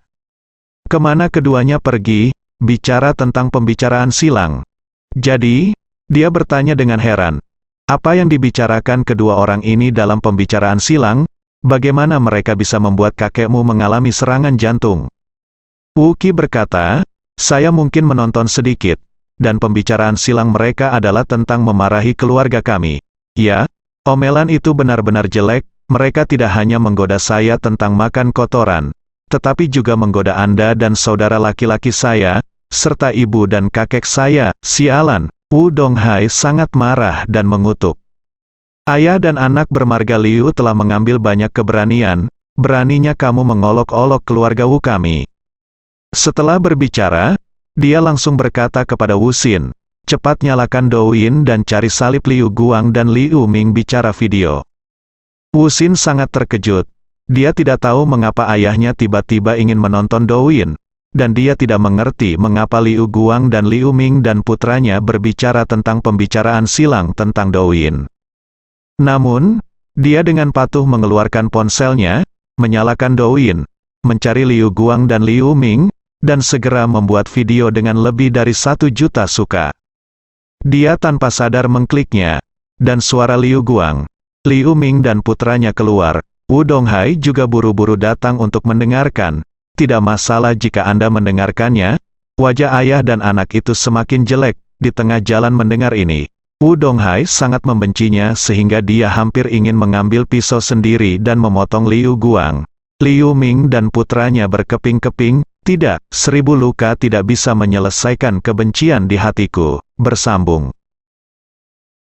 Kemana keduanya pergi, bicara tentang pembicaraan silang?" Jadi, dia bertanya dengan heran, apa yang dibicarakan kedua orang ini dalam pembicaraan silang? bagaimana mereka bisa membuat kakekmu mengalami serangan jantung? Wu Qi berkata, saya mungkin menonton sedikit, dan pembicaraan silang mereka adalah tentang memarahi keluarga kami. Ya, omelan itu benar-benar jelek, mereka tidak hanya menggoda saya tentang makan kotoran, tetapi juga menggoda Anda dan saudara laki-laki saya, serta ibu dan kakek saya, sialan. Wu Donghai sangat marah dan mengutuk. Ayah dan anak bermarga Liu telah mengambil banyak keberanian, beraninya kamu mengolok-olok keluarga Wu kami. Setelah berbicara, dia langsung berkata kepada Wu Xin, cepat nyalakan Douyin dan cari salib Liu Guang dan Liu Ming bicara video. Wu Xin sangat terkejut. Dia tidak tahu mengapa ayahnya tiba-tiba ingin menonton Douyin, dan dia tidak mengerti mengapa Liu Guang dan Liu Ming dan putranya berbicara tentang pembicaraan silang tentang Douyin. Namun, dia dengan patuh mengeluarkan ponselnya, menyalakan Douyin, mencari Liu Guang dan Liu Ming, dan segera membuat video dengan lebih dari 1 juta suka. Dia tanpa sadar mengkliknya, dan suara Liu Guang, Liu Ming dan putranya keluar. Wu Donghai juga buru-buru datang untuk mendengarkan. Tidak masalah jika Anda mendengarkannya. Wajah ayah dan anak itu semakin jelek di tengah jalan mendengar ini. Wu Donghai sangat membencinya sehingga dia hampir ingin mengambil pisau sendiri dan memotong Liu Guang. Liu Ming dan putranya berkeping-keping. Tidak, 1000 luka tidak bisa menyelesaikan kebencian di hatiku. Bersambung.